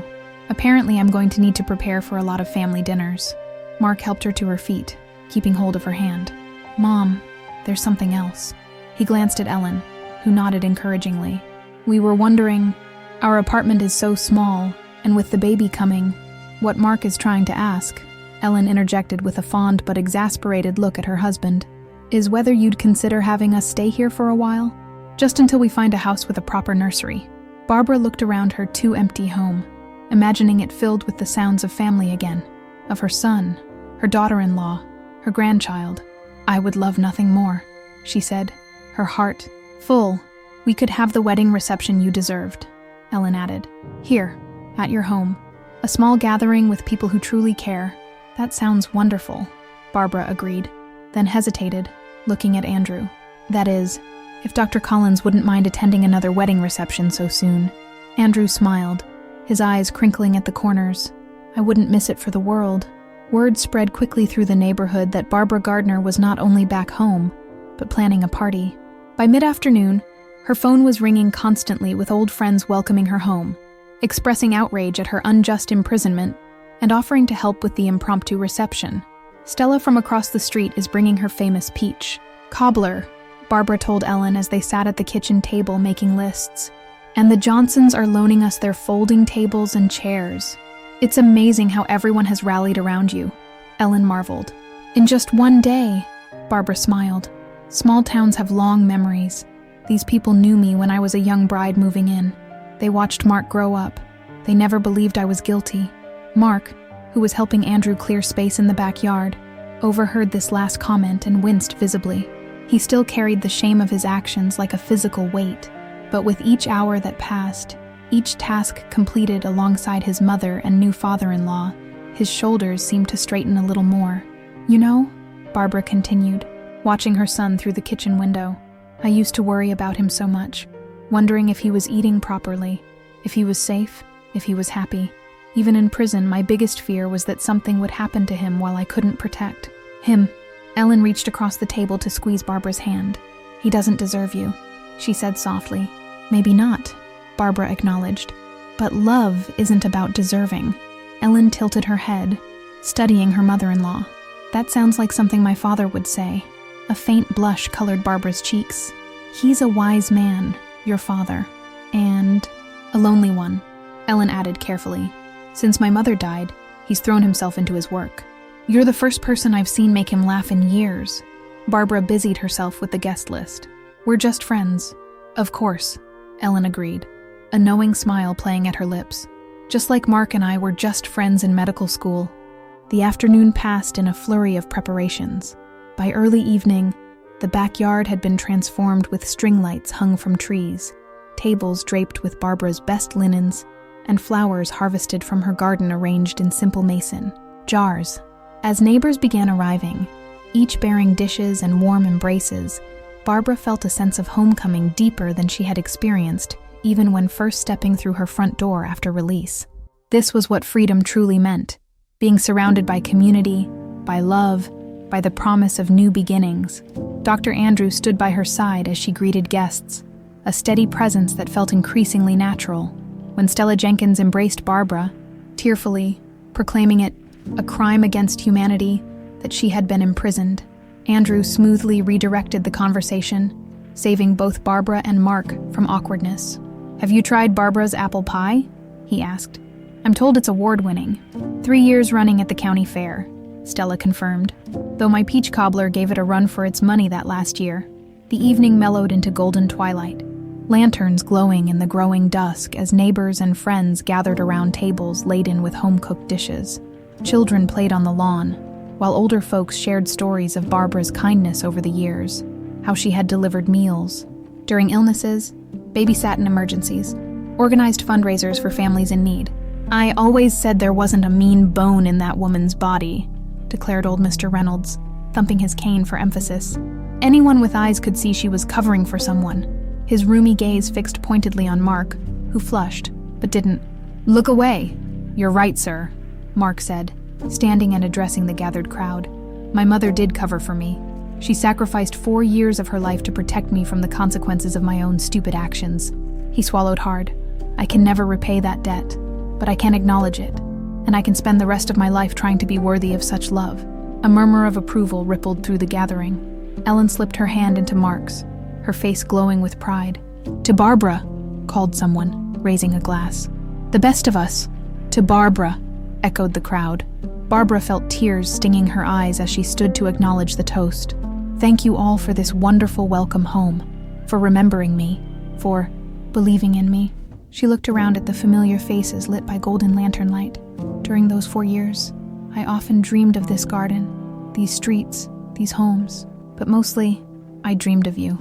Apparently I'm going to need to prepare for a lot of family dinners." Mark helped her to her feet, keeping hold of her hand. "Mom, there's something else." He glanced at Ellen, who nodded encouragingly. "We were wondering, our apartment is so small, and with the baby coming, what Mark is trying to ask," Ellen interjected with a fond but exasperated look at her husband, "is whether you'd consider having us stay here for a while, just until we find a house with a proper nursery." Barbara looked around her too empty home, imagining it filled with the sounds of family again, of her son, her daughter-in-law, her grandchild. "I would love nothing more," she said, her heart full. "We could have the wedding reception you deserved," Ellen added. "Here, at your home. A small gathering with people who truly care." "That sounds wonderful," Barbara agreed, then hesitated, looking at Andrew. "That is, if Dr. Collins wouldn't mind attending another wedding reception so soon." Andrew smiled, his eyes crinkling at the corners. "I wouldn't miss it for the world." Word spread quickly through the neighborhood that Barbara Gardner was not only back home, but planning a party. By mid-afternoon, her phone was ringing constantly with old friends welcoming her home, expressing outrage at her unjust imprisonment, and offering to help with the impromptu reception. "Stella from across the street is bringing her famous peach cobbler," Barbara told Ellen as they sat at the kitchen table making lists. "And the Johnsons are loaning us their folding tables and chairs. It's amazing how everyone has rallied around you," Ellen marveled. "In just one day," Barbara smiled. "Small towns have long memories. These people knew me when I was a young bride moving in. They watched Mark grow up. They never believed I was guilty." Mark, who was helping Andrew clear space in the backyard, overheard this last comment and winced visibly. He still carried the shame of his actions like a physical weight, but with each hour that passed, each task completed alongside his mother and new father-in-law, his shoulders seemed to straighten a little more. "You know," Barbara continued, watching her son through the kitchen window, "I used to worry about him so much, wondering if he was eating properly, if he was safe, if he was happy. Even in prison, my biggest fear was that something would happen to him while I couldn't protect him." Ellen reached across the table to squeeze Barbara's hand. "He doesn't deserve you," she said softly. "Maybe not," Barbara acknowledged. "But love isn't about deserving." Ellen tilted her head, studying her mother-in-law. That sounds like something my father would say. A faint blush colored Barbara's cheeks. He's a wise man, your father. And a lonely one, Ellen added carefully. Since my mother died, he's thrown himself into his work. You're the first person I've seen make him laugh in years. Barbara busied herself with the guest list. We're just friends. Of course, Ellen agreed, a knowing smile playing at her lips. Just like Mark and I were just friends in medical school. The afternoon passed in a flurry of preparations. By early evening, the backyard had been transformed with string lights hung from trees, tables draped with Barbara's best linens, and flowers harvested from her garden arranged in simple mason jars. As neighbors began arriving, each bearing dishes and warm embraces, Barbara felt a sense of homecoming deeper than she had experienced even when first stepping through her front door after release. This was what freedom truly meant, being surrounded by community, by love, by the promise of new beginnings. Dr. Andrew stood by her side as she greeted guests, a steady presence that felt increasingly natural. When Stella Jenkins embraced Barbara, tearfully, proclaiming it a crime against humanity that she had been imprisoned, Andrew smoothly redirected the conversation, saving both Barbara and Mark from awkwardness. Have you tried Barbara's apple pie? He asked. I'm told it's award-winning. 3 years running at the county fair, Stella confirmed, though my peach cobbler gave it a run for its money that last year. The evening mellowed into golden twilight, lanterns glowing in the growing dusk as neighbors and friends gathered around tables laden with home-cooked dishes. Children played on the lawn, while older folks shared stories of Barbara's kindness over the years, how she had delivered meals during illnesses, babysat in emergencies, organized fundraisers for families in need. I always said there wasn't a mean bone in that woman's body, declared old Mr. Reynolds, thumping his cane for emphasis. Anyone with eyes could see she was covering for someone, his roomy gaze fixed pointedly on Mark, who flushed, but didn't. Look away. You're right, sir, Mark said, standing and addressing the gathered crowd. My mother did cover for me. She sacrificed 4 years of her life to protect me from the consequences of my own stupid actions. He swallowed hard. I can never repay that debt, but I can acknowledge it, and I can spend the rest of my life trying to be worthy of such love. A murmur of approval rippled through the gathering. Ellen slipped her hand into Mark's, her face glowing with pride. To Barbara, called someone, raising a glass. The best of us. To Barbara, echoed the crowd. Barbara felt tears stinging her eyes as she stood to acknowledge the toast. Thank you all for this wonderful welcome home, for remembering me, for believing in me. She looked around at the familiar faces lit by golden lantern light. During those 4 years, I often dreamed of this garden, these streets, these homes, but mostly, I dreamed of you,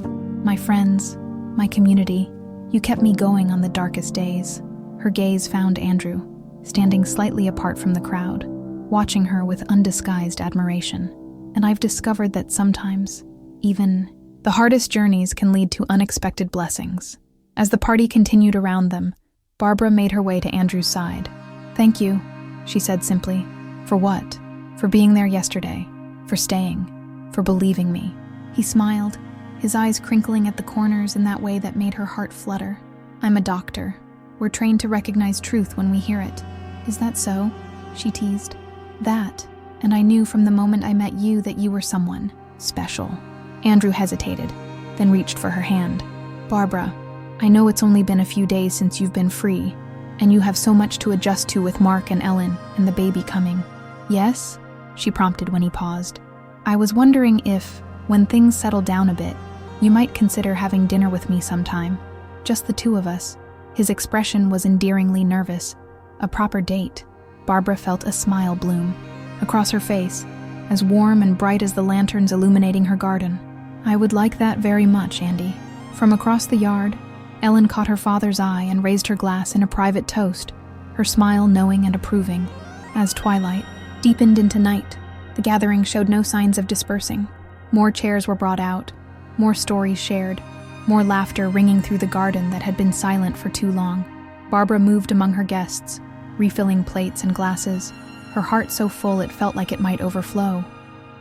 my friends, my community. You kept me going on the darkest days. Her gaze found Andrew, standing slightly apart from the crowd, watching her with undisguised admiration. And I've discovered that sometimes, even the hardest journeys can lead to unexpected blessings. As the party continued around them, Barbara made her way to Andrew's side. Thank you, she said simply. For what? For being there yesterday, for staying, for believing me. He smiled, his eyes crinkling at the corners in that way that made her heart flutter. I'm a doctor. We're trained to recognize truth when we hear it. Is that so? She teased. That. And I knew from the moment I met you that you were someone special. Andrew hesitated, then reached for her hand. Barbara, I know it's only been a few days since you've been free, and you have so much to adjust to with Mark and Ellen and the baby coming. Yes? She prompted when he paused. I was wondering if, when things settle down a bit, you might consider having dinner with me sometime. Just the two of us. His expression was endearingly nervous. A proper date. Barbara felt a smile bloom across her face, as warm and bright as the lanterns illuminating her garden. I would like that very much, Andy. From across the yard, Ellen caught her father's eye and raised her glass in a private toast, her smile knowing and approving. As twilight deepened into night, the gathering showed no signs of dispersing. More chairs were brought out, more stories shared, more laughter ringing through the garden that had been silent for too long. Barbara moved among her guests, refilling plates and glasses, her heart so full it felt like it might overflow.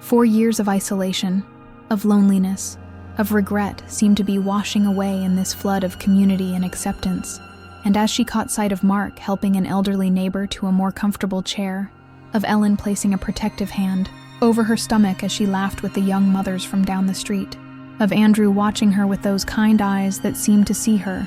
4 years of isolation, of loneliness, of regret seemed to be washing away in this flood of community and acceptance. And as she caught sight of Mark helping an elderly neighbor to a more comfortable chair, of Ellen placing a protective hand over her stomach as she laughed with the young mothers from down the street, of Andrew watching her with those kind eyes that seemed to see her,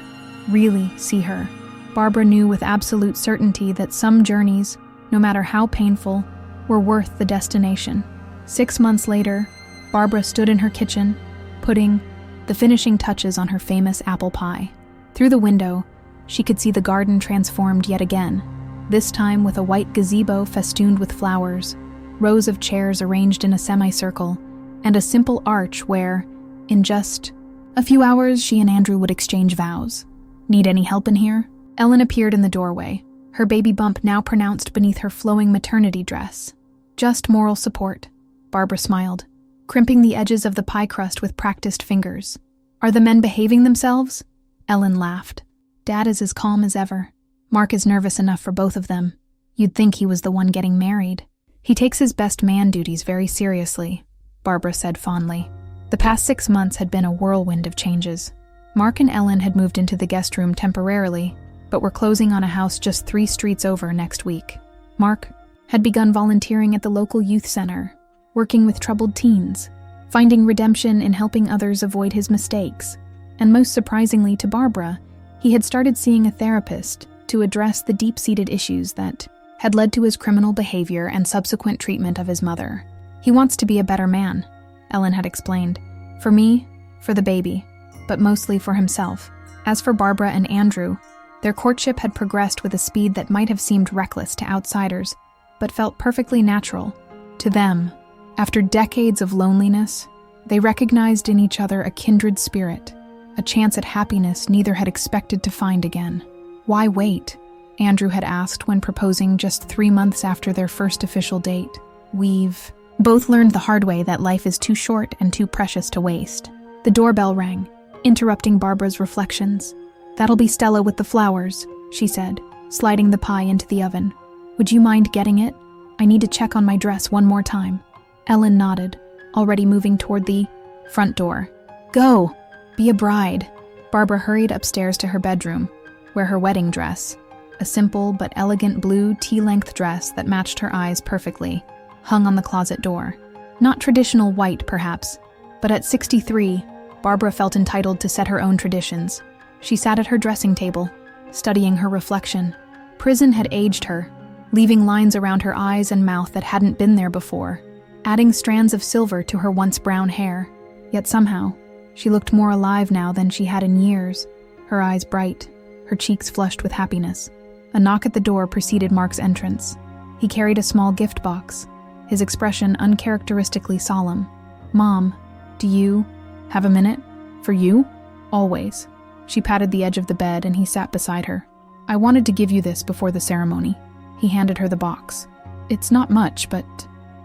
really see her. Barbara knew with absolute certainty that some journeys, no matter how painful, were worth the destination. 6 months later, Barbara stood in her kitchen, putting the finishing touches on her famous apple pie. Through the window, she could see the garden transformed yet again, this time with a white gazebo festooned with flowers, rows of chairs arranged in a semicircle, and a simple arch where, in just a few hours, she and Andrew would exchange vows. "Need any help in here?" Ellen appeared in the doorway, her baby bump now pronounced beneath her flowing maternity dress. "Just moral support," Barbara smiled, crimping the edges of the pie crust with practiced fingers. "Are the men behaving themselves?" Ellen laughed. "Dad is as calm as ever. Mark is nervous enough for both of them. You'd think he was the one getting married. He takes his best man duties very seriously," Barbara said fondly. The past 6 months had been a whirlwind of changes. Mark and Ellen had moved into the guest room temporarily, but were closing on a house just 3 streets over next week. Mark had begun volunteering at the local youth center, working with troubled teens, finding redemption in helping others avoid his mistakes. And most surprisingly to Barbara, he had started seeing a therapist to address the deep-seated issues that had led to his criminal behavior and subsequent treatment of his mother. "He wants to be a better man," Ellen had explained. "For me, for the baby, but mostly for himself." As for Barbara and Andrew, their courtship had progressed with a speed that might have seemed reckless to outsiders, but felt perfectly natural to them. After decades of loneliness, they recognized in each other a kindred spirit, a chance at happiness neither had expected to find again. "Why wait?" Andrew had asked when proposing just 3 months after their first official date. "We've both learned the hard way that life is too short and too precious to waste." The doorbell rang, interrupting Barbara's reflections. "That'll be Stella with the flowers," she said, sliding the pie into the oven. "Would you mind getting it? I need to check on my dress one more time." Ellen nodded, already moving toward the front door. "Go! Be a bride." Barbara hurried upstairs to her bedroom, where her wedding dress, a simple but elegant blue tea-length dress that matched her eyes perfectly, hung on the closet door. Not traditional white, perhaps, but at 63, Barbara felt entitled to set her own traditions. She sat at her dressing table, studying her reflection. Prison had aged her, leaving lines around her eyes and mouth that hadn't been there before, adding strands of silver to her once brown hair. Yet somehow, she looked more alive now than she had in years, her eyes bright, her cheeks flushed with happiness. A knock at the door preceded Mark's entrance. He carried a small gift box, his expression uncharacteristically solemn. "Mom, do you have a minute? For you? Always." She patted the edge of the bed and he sat beside her. "I wanted to give you this before the ceremony." He handed her the box. "It's not much, but..."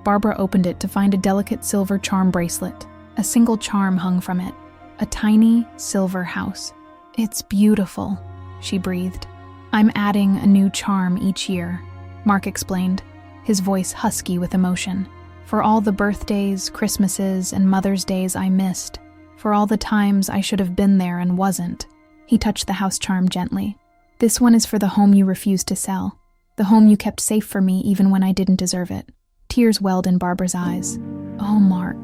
Barbara opened it to find a delicate silver charm bracelet. A single charm hung from it, a tiny silver house. "It's beautiful," she breathed. "I'm adding a new charm each year," Mark explained, his voice husky with emotion. "For all the birthdays, Christmases, and Mother's Days I missed. For all the times I should have been there and wasn't." He touched the house charm gently. "This one is for the home you refused to sell. The home you kept safe for me even when I didn't deserve it." Tears welled in Barbara's eyes. "Oh, Mark,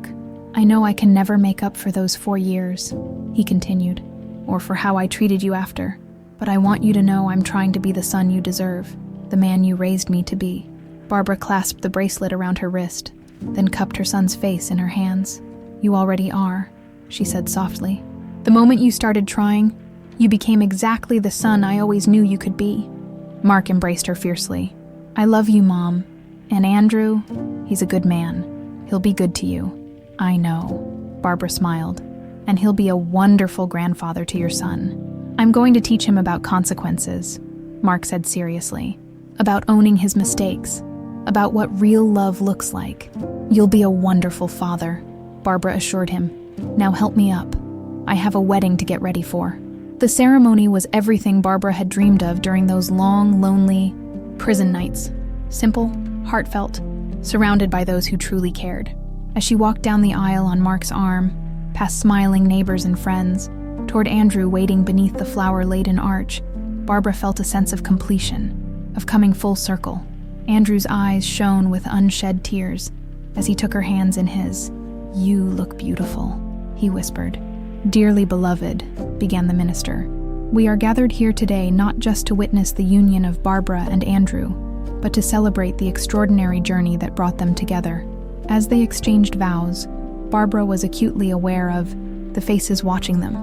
I know I can never make up for those 4 years," he continued, "or for how I treated you after. But I want you to know I'm trying to be the son you deserve, the man you raised me to be." Barbara clasped the bracelet around her wrist, then cupped her son's face in her hands. "You already are," she said softly. "The moment you started trying, you became exactly the son I always knew you could be." Mark embraced her fiercely. "I love you, Mom. And Andrew, he's a good man. He'll be good to you." "I know," Barbara smiled. "And he'll be a wonderful grandfather to your son. I'm going to teach him about consequences," Mark said seriously. "About owning his mistakes. About what real love looks like." "You'll be a wonderful father," Barbara assured him. "Now help me up. I have a wedding to get ready for." The ceremony was everything Barbara had dreamed of during those long, lonely prison nights. Simple, heartfelt, surrounded by those who truly cared. As she walked down the aisle on Mark's arm, past smiling neighbors and friends, toward Andrew waiting beneath the flower-laden arch, Barbara felt a sense of completion, of coming full circle. Andrew's eyes shone with unshed tears as he took her hands in his. "You look beautiful," he whispered. "Dearly beloved," began the minister, "we are gathered here today not just to witness the union of Barbara and Andrew, but to celebrate the extraordinary journey that brought them together." As they exchanged vows, Barbara was acutely aware of the faces watching them.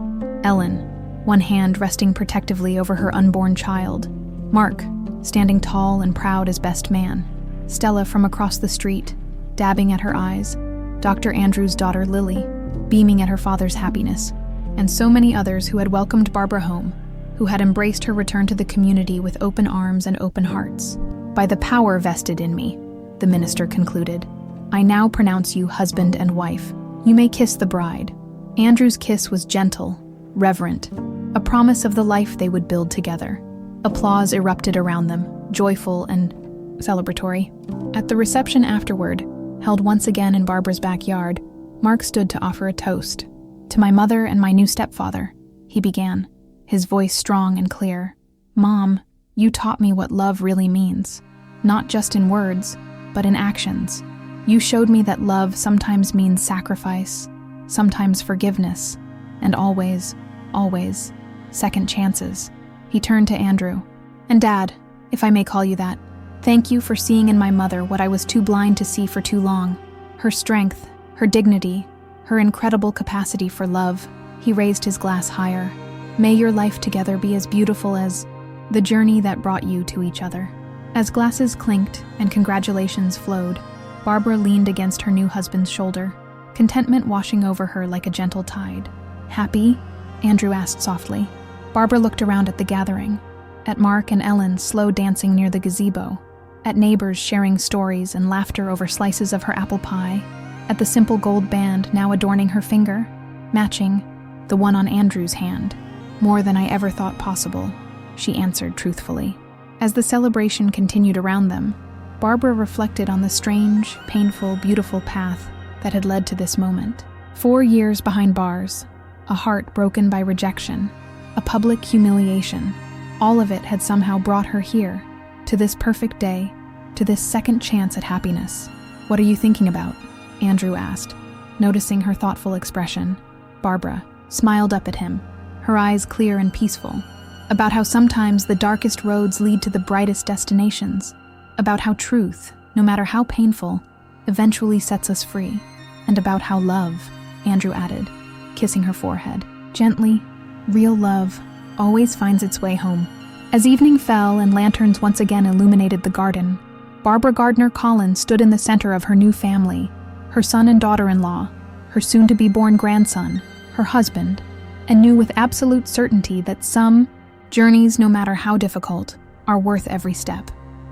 Ellen, one hand resting protectively over her unborn child. Mark, standing tall and proud as best man. Stella from across the street, dabbing at her eyes. Dr. Andrew's daughter Lily, beaming at her father's happiness. And so many others who had welcomed Barbara home, who had embraced her return to the community with open arms and open hearts. "By the power vested in me," the minister concluded, "I now pronounce you husband and wife. You may kiss the bride." Andrew's kiss was gentle, reverent, a promise of the life they would build together. Applause erupted around them, joyful and celebratory. At the reception afterward, held once again in Barbara's backyard, Mark stood to offer a toast. "To my mother and my new stepfather," he began, his voice strong and clear. "Mom, you taught me what love really means, not just in words, but in actions. You showed me that love sometimes means sacrifice, sometimes forgiveness, and always, always, second chances." He turned to Andrew. "And Dad, if I may call you that, thank you for seeing in my mother what I was too blind to see for too long. Her strength, her dignity, her incredible capacity for love." He raised his glass higher. "May your life together be as beautiful as the journey that brought you to each other." As glasses clinked and congratulations flowed, Barbara leaned against her new husband's shoulder, contentment washing over her like a gentle tide. "Happy?" Andrew asked softly. Barbara looked around at the gathering, at Mark and Ellen slow dancing near the gazebo, at neighbors sharing stories and laughter over slices of her apple pie, at the simple gold band now adorning her finger, matching the one on Andrew's hand. "More than I ever thought possible," she answered truthfully. As the celebration continued around them, Barbara reflected on the strange, painful, beautiful path that had led to this moment. 4 years behind bars, a heart broken by rejection, a public humiliation, all of it had somehow brought her here, to this perfect day, to this second chance at happiness. "What are you thinking about?" Andrew asked, noticing her thoughtful expression. Barbara smiled up at him, her eyes clear and peaceful. "About how sometimes the darkest roads lead to the brightest destinations. About how truth, no matter how painful, eventually sets us free. And about how love," Andrew added, kissing her forehead. "Gently, real love always finds its way home." As evening fell and lanterns once again illuminated the garden, Barbara Gardner Collins stood in the center of her new family, her son and daughter-in-law, her soon-to-be-born grandson, her husband, and knew with absolute certainty that some journeys, no matter how difficult, are worth every step.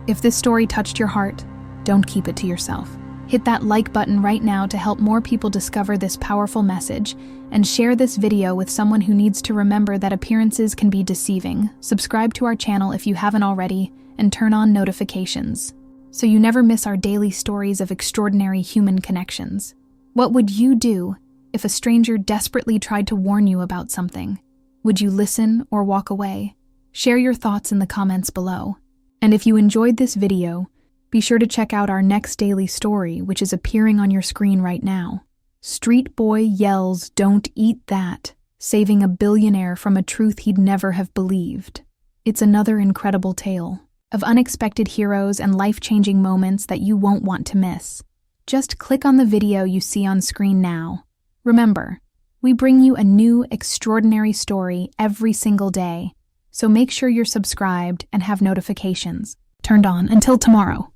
If this story touched your heart, don't keep it to yourself. Hit that like button right now to help more people discover this powerful message, and share this video with someone who needs to remember that appearances can be deceiving. Subscribe to our channel if you haven't already, and turn on notifications, so you never miss our daily stories of extraordinary human connections. What would you do if a stranger desperately tried to warn you about something? Would you listen or walk away? Share your thoughts in the comments below. And if you enjoyed this video, be sure to check out our next daily story, which is appearing on your screen right now. Street boy yells, "Don't eat that," saving a billionaire from a truth he'd never have believed. It's another incredible tale of unexpected heroes and life-changing moments that you won't want to miss. Just click on the video you see on screen now. Remember, we bring you a new extraordinary story every single day, so make sure you're subscribed and have notifications turned on. Until tomorrow.